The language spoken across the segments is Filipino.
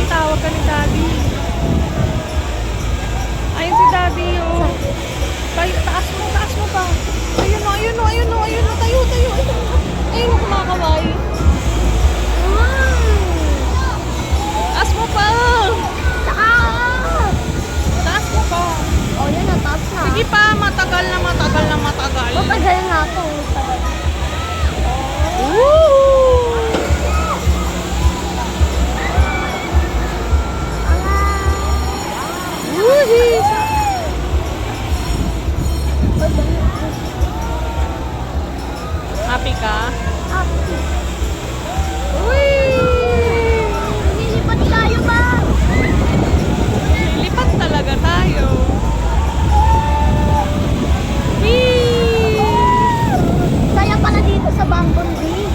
tawag ka ni Daddy. Ayun si Daddy, oh. Taas mo pa. Ayun o, tayo. Ayun o, kumakaway. Taas mo pa. Taas mo pa. Oh, yan na, taas na. Sige pa, matagal na. Matagal na ako. Woo! Woohoo! Happy ka? Uy! Lilipat tayo ba? Lilipat talaga tayo. Whee! Saya pala dito sa Bumblebee.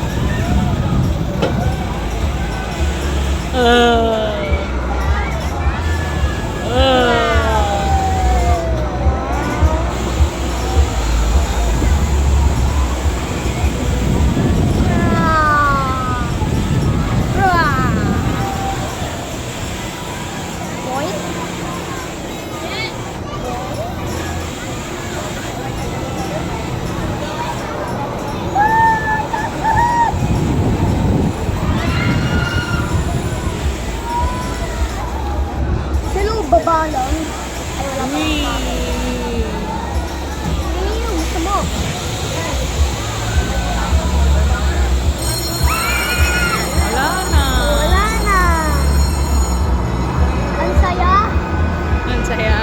Baba lang. Ay, wala pa. Whee!